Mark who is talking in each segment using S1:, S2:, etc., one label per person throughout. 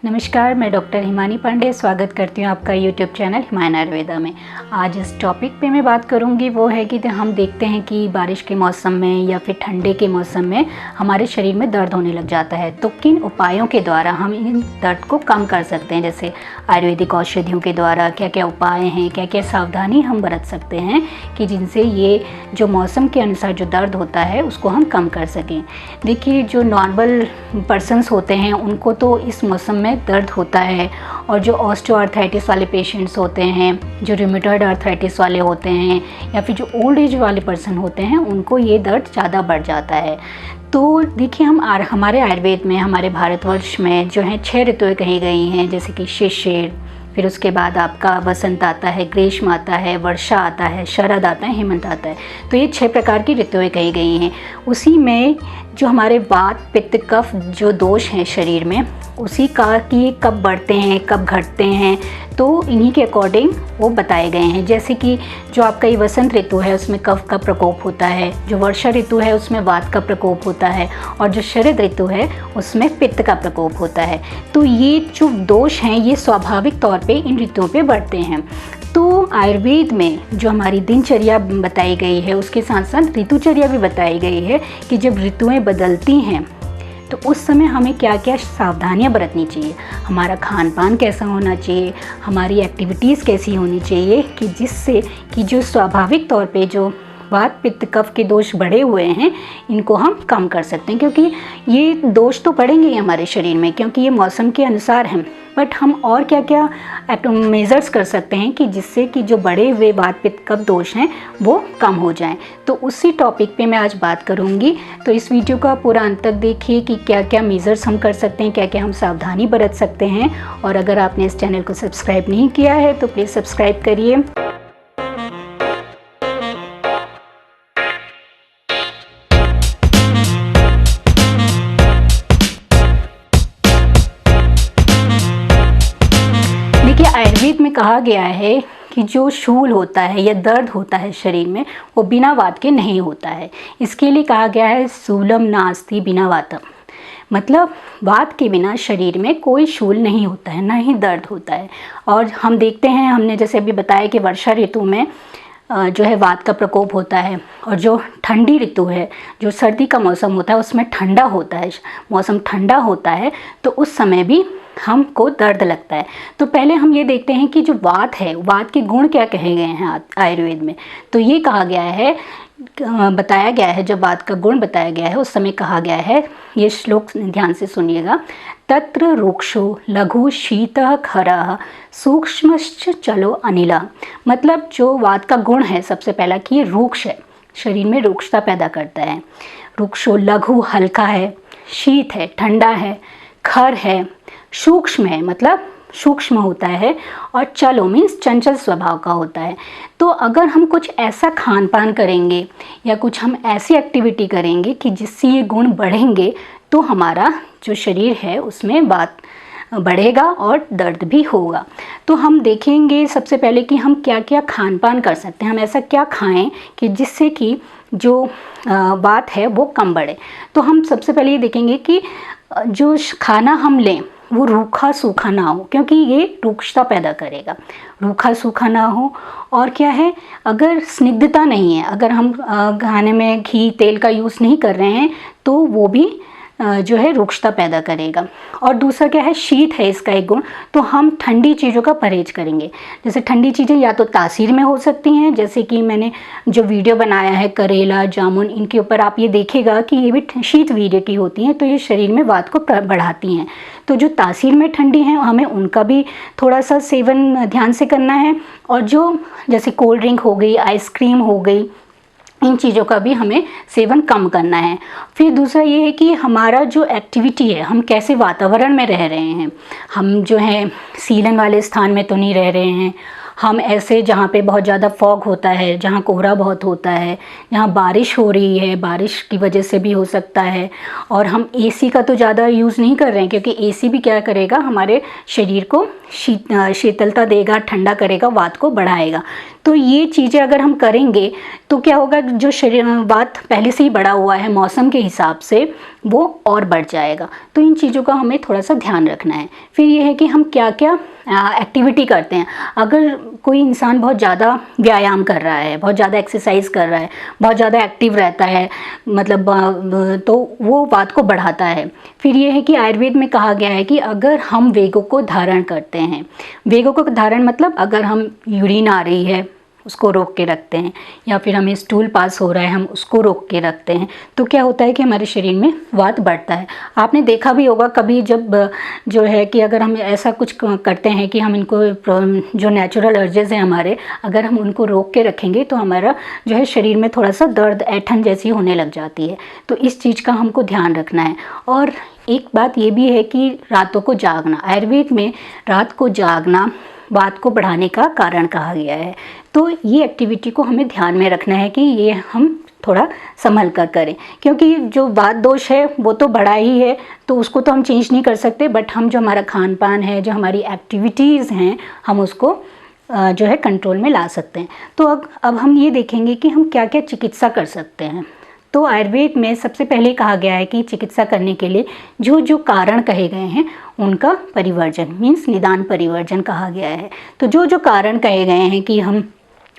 S1: नमस्कार, मैं डॉक्टर हिमानी पांडे स्वागत करती हूँ आपका यूट्यूब चैनल हिमायन आयुर्वेदा में। आज इस टॉपिक पे मैं बात करूँगी वो है कि हम देखते हैं कि बारिश के मौसम में या फिर ठंडे के मौसम में हमारे शरीर में दर्द होने लग जाता है, तो किन उपायों के द्वारा हम इन दर्द को कम कर सकते हैं। जैसे आयुर्वेदिक औषधियों के द्वारा क्या क्या उपाय हैं, क्या क्या सावधानी हम बरत सकते हैं कि जिनसे ये जो मौसम के अनुसार जो दर्द होता है उसको हम कम कर सकें। देखिए, जो नॉर्मल पर्सन्स होते हैं उनको तो इस मौसम में दर्द होता है, और जो ऑस्टियोआर्थराइटिस वाले पेशेंट्स होते हैं, जो रूमेटॉइड आर्थराइटिस वाले होते हैं, या फिर जो ओल्ड एज वाले पर्सन होते हैं, उनको ये दर्द ज़्यादा बढ़ जाता है। तो देखिए, हमारे आयुर्वेद में, हमारे भारतवर्ष में जो है 6 ऋतुएं कही गई हैं, जैसे कि शिशिर, फिर उसके बाद आपका वसंत आता है, ग्रीष्म आता है, वर्षा आता है, शरद आता है, हेमंत आता है। तो ये 6 प्रकार की ऋतुएं कही गई हैं। उसी में जो हमारे वात पित्त कफ जो दोष हैं शरीर में, उसी का कि कब बढ़ते हैं कब घटते हैं, तो इन्हीं के अकॉर्डिंग वो बताए गए हैं। जैसे कि जो आपका ये वसंत ऋतु है उसमें कफ का प्रकोप होता है, जो वर्षा ऋतु है उसमें वात का प्रकोप होता है, और जो शरद ऋतु है उसमें पित्त का प्रकोप होता है। तो ये जो दोष हैं ये स्वाभाविक तौर पे इन ऋतुओं पे बढ़ते हैं। तो आयुर्वेद में जो हमारी दिनचर्या बताई गई है उसके साथ साथ ऋतुचर्या भी बताई गई है कि जब ऋतुएं बदलती हैं तो उस समय हमें क्या क्या सावधानियां बरतनी चाहिए, हमारा खान पान कैसा होना चाहिए, हमारी एक्टिविटीज़ कैसी होनी चाहिए कि जिससे कि जो स्वाभाविक तौर पे जो वात पित्त कफ के दोष बढ़े हुए हैं इनको हम कम कर सकते हैं। क्योंकि ये दोष तो बढ़ेंगे ही हमारे शरीर में, क्योंकि ये मौसम के अनुसार हैं। बट हम और क्या क्या मेजर्स कर सकते हैं कि जिससे कि जो बढ़े हुए वात पित्त कफ दोष हैं वो कम हो जाएं। तो उसी टॉपिक पे मैं आज बात करूंगी। तो इस वीडियो का पूरा अंत तक देखिए कि क्या क्या मेजर्स हम कर सकते हैं, क्या क्या हम सावधानी बरत सकते हैं। और अगर आपने इस चैनल को सब्सक्राइब नहीं किया है तो प्लीज़ सब्सक्राइब करिए। देखिए, आयुर्वेद में कहा गया है कि जो शूल होता है या दर्द होता है शरीर में वो बिना वात के नहीं होता है। इसके लिए कहा गया है शूलम नास्ति बिना वातम, मतलब वात के बिना शरीर में कोई शूल नहीं होता है, ना ही दर्द होता है। और हम देखते हैं, हमने जैसे अभी बताया कि वर्षा ऋतु में जो है वात का प्रकोप होता है, और जो ठंडी ऋतु है, जो सर्दी का मौसम होता है उसमें ठंडा होता है, मौसम ठंडा होता है, तो उस समय भी हमको दर्द लगता है। तो पहले हम ये देखते हैं कि जो वात है, वात के गुण क्या कहे गए हैं आयुर्वेद में। तो ये कहा गया है, बताया गया है, जब वात का गुण बताया गया है उस समय कहा गया है, ये श्लोक ध्यान से सुनिएगा। तत्र रुक्षो लघु शीतः खरः सूक्ष्मश्च चलो अनिला। मतलब जो वात का गुण है सबसे पहला कि ये रुक्ष है, शरीर में रुक्षता पैदा करता है। रुक्षो लघु हल्का है, शीत है ठंडा है, खर है सूक्ष्म है मतलब सूक्ष्म होता है, और चलो मीन्स चंचल स्वभाव का होता है। तो अगर हम कुछ ऐसा खान पान करेंगे या कुछ हम ऐसी एक्टिविटी करेंगे कि जिससे ये गुण बढ़ेंगे तो हमारा जो शरीर है उसमें वात बढ़ेगा और दर्द भी होगा। तो हम देखेंगे सबसे पहले कि हम क्या क्या खान पान कर सकते हैं, हम ऐसा क्या खाएं कि जिससे कि जो वात है वो कम बढ़े। तो हम सबसे पहले ये देखेंगे कि जो खाना हम लें वो रूखा सूखा ना हो, क्योंकि ये रुक्षता पैदा करेगा। रूखा सूखा ना हो, और क्या है, अगर स्निग्धता नहीं है, अगर हम खाने में घी तेल का यूज़ नहीं कर रहे हैं तो वो भी जो है रुक्षता पैदा करेगा। और दूसरा क्या है, शीत है इसका एक गुण, तो हम ठंडी चीज़ों का परहेज करेंगे। जैसे ठंडी चीज़ें या तो तासीर में हो सकती हैं, जैसे कि मैंने जो वीडियो बनाया है करेला जामुन, इनके ऊपर आप ये देखेगा कि ये भी शीत वीर्य की होती हैं, तो ये शरीर में वात को बढ़ाती हैं। तो जो तासीर में ठंडी हैं हमें उनका भी थोड़ा सा सेवन ध्यान से करना है। और जो जैसे कोल्ड ड्रिंक हो गई, आइसक्रीम हो गई, इन चीज़ों का भी हमें सेवन कम करना है। फिर दूसरा ये है कि हमारा जो एक्टिविटी है, हम कैसे वातावरण में रह रहे हैं, हम जो है सीलन वाले स्थान में तो नहीं रह रहे हैं, हम ऐसे जहाँ पे बहुत ज़्यादा फॉग होता है, जहाँ कोहरा बहुत होता है, जहाँ बारिश हो रही है, बारिश की वजह से भी हो सकता है। और हम एसी का तो ज़्यादा यूज़ नहीं कर रहे हैं, क्योंकि एसी भी क्या करेगा, हमारे शरीर को शीतलता देगा, ठंडा करेगा, वात को बढ़ाएगा। तो ये चीज़ें अगर हम करेंगे तो क्या होगा, जो शरीर वात पहले से ही बढ़ा हुआ है मौसम के हिसाब से, वो और बढ़ जाएगा। तो इन चीज़ों का हमें थोड़ा सा ध्यान रखना है। फिर ये है कि हम क्या क्या एक्टिविटी करते हैं। अगर कोई इंसान बहुत ज़्यादा व्यायाम कर रहा है, बहुत ज़्यादा एक्सरसाइज कर रहा है, बहुत ज़्यादा एक्टिव रहता है, मतलब तो वो वात को बढ़ाता है। फिर ये है कि आयुर्वेद में कहा गया है कि अगर हम वेगों को धारण करते हैं, वेगों को धारण मतलब अगर हम यूरिन आ रही है उसको रोक के रखते हैं, या फिर हमें स्टूल पास हो रहा है हम उसको रोक के रखते हैं, तो क्या होता है कि हमारे शरीर में वात बढ़ता है। आपने देखा भी होगा कभी, जब जो है कि अगर हम ऐसा कुछ करते हैं कि हम इनको जो नेचुरल अर्जेस हैं हमारे, अगर हम उनको रोक के रखेंगे तो हमारा जो है शरीर में थोड़ा सा दर्द, ऐंठन जैसी होने लग जाती है। तो इस चीज़ का हमको ध्यान रखना है। और एक बात ये भी है कि रातों को जागना, आयुर्वेद में रात को जागना वात को बढ़ाने का कारण कहा गया है। तो ये एक्टिविटी को हमें ध्यान में रखना है कि ये हम थोड़ा संभल कर करें, क्योंकि जो वात दोष है वो तो बढ़ा ही है, तो उसको तो हम चेंज नहीं कर सकते, बट हम जो हमारा खान पान है, जो हमारी एक्टिविटीज़ हैं, हम उसको जो है कंट्रोल में ला सकते हैं। तो अब हम ये देखेंगे कि हम क्या क्या चिकित्सा कर सकते हैं। तो आयुर्वेद में सबसे पहले कहा गया है कि चिकित्सा करने के लिए जो जो कारण कहे गए हैं उनका परिवर्जन, मीन्स निदान परिवर्जन कहा गया है। तो जो जो कारण कहे गए हैं कि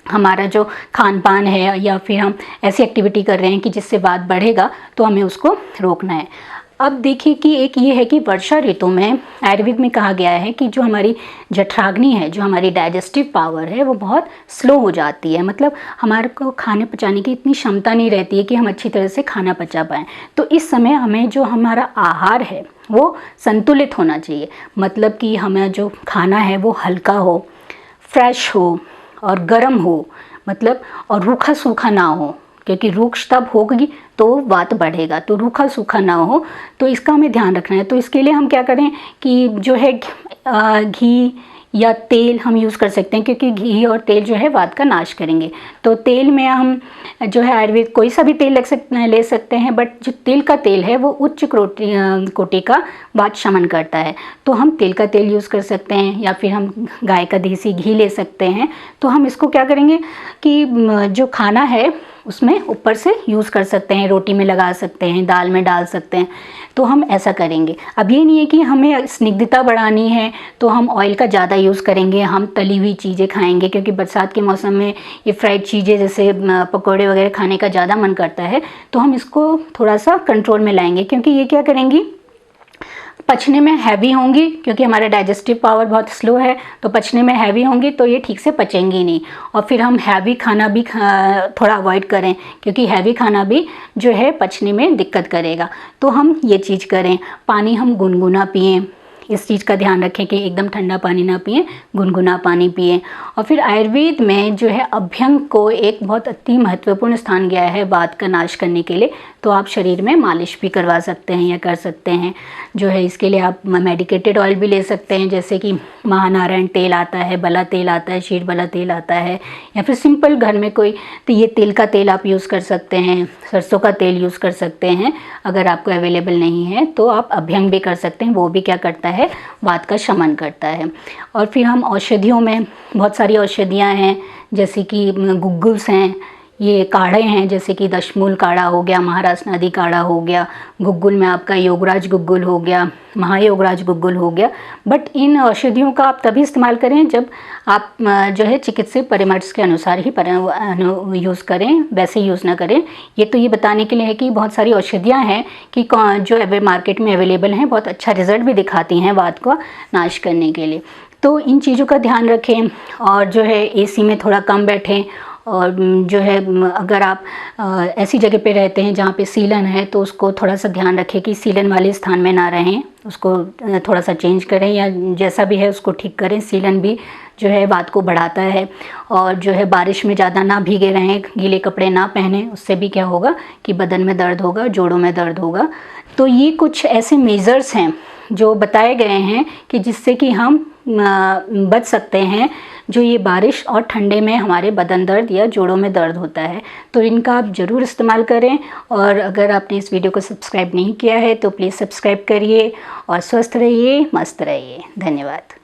S1: हमारा जो खान पान है, या फिर हम ऐसी एक्टिविटी कर रहे हैं कि जिससे वात बढ़ेगा, तो हमें उसको रोकना है। अब देखिए कि एक ये है कि वर्षा ऋतु में आयुर्वेद में कहा गया है कि जो हमारी जठराग्नि है, जो हमारी डाइजेस्टिव पावर है, वो बहुत स्लो हो जाती है। मतलब हमारे को खाने पचाने की इतनी क्षमता नहीं रहती है कि हम अच्छी तरह से खाना पचा पाएँ। तो इस समय हमें जो हमारा आहार है वो संतुलित होना चाहिए। मतलब कि हमें जो खाना है वो हल्का हो, फ्रेश हो और गर्म हो, मतलब और रूखा सूखा ना हो, क्योंकि रूक्ष तब होगी तो वात बढ़ेगा। तो रूखा सूखा ना हो, तो इसका हमें ध्यान रखना है। तो इसके लिए हम क्या करें कि जो है घी या तेल हम यूज़ कर सकते हैं, क्योंकि घी और तेल जो है वात का नाश करेंगे। तो तेल में हम जो है आयुर्वेद कोई सा भी तेल ले सकते हैं, बट जो तिल का तेल है वो उच्च कोटि का वात शमन करता है। तो हम तिल का तेल यूज़ कर सकते हैं, या फिर हम गाय का देसी घी ले सकते हैं। तो हम इसको क्या करेंगे कि जो खाना है उसमें ऊपर से यूज़ कर सकते हैं, रोटी में लगा सकते हैं, दाल में डाल सकते हैं। तो हम ऐसा करेंगे। अब ये नहीं है कि हमें स्निग्धता बढ़ानी है तो हम ऑयल का ज़्यादा यूज़ करेंगे, हम तली हुई चीज़ें खाएंगे, क्योंकि बरसात के मौसम में ये फ्राइड चीज़ें जैसे पकौड़े वगैरह खाने का ज़्यादा मन करता है। तो हम इसको थोड़ा सा कंट्रोल में लाएंगे, क्योंकि ये क्या करेंगी, पचने में हैवी होंगी, क्योंकि हमारा डाइजेस्टिव पावर बहुत स्लो है। तो पचने में हैवी होंगी तो ये ठीक से पचेंगी नहीं। और फिर हम हैवी खाना भी थोड़ा अवॉइड करें, क्योंकि हैवी खाना भी जो है पचने में दिक्कत करेगा। तो हम ये चीज़ करें। पानी हम गुनगुना पिएं, इस चीज़ का ध्यान रखें कि एकदम ठंडा पानी ना पिएं, गुनगुना पानी पिएं। और फिर आयुर्वेद में जो है अभ्यंग को एक बहुत अति महत्वपूर्ण स्थान गया है वात का नाश करने के लिए। तो आप शरीर में मालिश भी करवा सकते हैं या कर सकते हैं। जो है इसके लिए आप मेडिकेटेड ऑयल भी ले सकते हैं, जैसे कि महानारायण तेल आता है, बला तेल आता है, शीर बला तेल आता है, या फिर सिंपल घर में कोई तो ये तिल का तेल आप यूज़ कर सकते हैं, सरसों का तेल यूज़ कर सकते हैं। अगर आपको अवेलेबल नहीं है तो आप अभ्यंग भी कर सकते हैं, वो भी क्या करता है, वात का शमन करता है। और फिर हम औषधियों में बहुत सारी औषधियाँ हैं, जैसे कि गुग्गुल्स हैं, ये काढ़े हैं, जैसे कि दशमूल काढ़ा हो गया, महाराष्ट्र नदी काढ़ा हो गया, गुग्गुल में आपका योगराज गुग्गुल हो गया, महायोगराज गुग्गुल हो गया। बट इन औषधियों का आप तभी इस्तेमाल करें जब आप जो है चिकित्सीय परामर्श के अनुसार ही यूज़ करें, वैसे यूज़ ना करें। ये तो ये बताने के लिए है कि बहुत सारी औषधियाँ हैं कि जो मार्केट में अवेलेबल हैं, बहुत अच्छा रिजल्ट भी दिखाती हैं वात को नाश करने के लिए। तो इन चीज़ों का ध्यान रखें। और जो है एसी में थोड़ा कम बैठें। और जो है अगर आप ऐसी जगह पे रहते हैं जहाँ पे सीलन है तो उसको थोड़ा सा ध्यान रखें कि सीलन वाले स्थान में ना रहें, उसको थोड़ा सा चेंज करें, या जैसा भी है उसको ठीक करें। सीलन भी जो है वात को बढ़ाता है। और जो है बारिश में ज़्यादा ना भीगे रहें, गीले कपड़े ना पहने, उससे भी क्या होगा कि बदन में दर्द होगा, जोड़ों में दर्द होगा। तो ये कुछ ऐसे मेजर्स हैं जो बताए गए हैं कि जिससे कि हम बच सकते हैं जो ये बारिश और ठंडे में हमारे बदन दर्द या जोड़ों में दर्द होता है। तो इनका आप ज़रूर इस्तेमाल करें। और अगर आपने इस वीडियो को सब्सक्राइब नहीं किया है तो प्लीज़ सब्सक्राइब करिए और स्वस्थ रहिए, मस्त रहिए। धन्यवाद।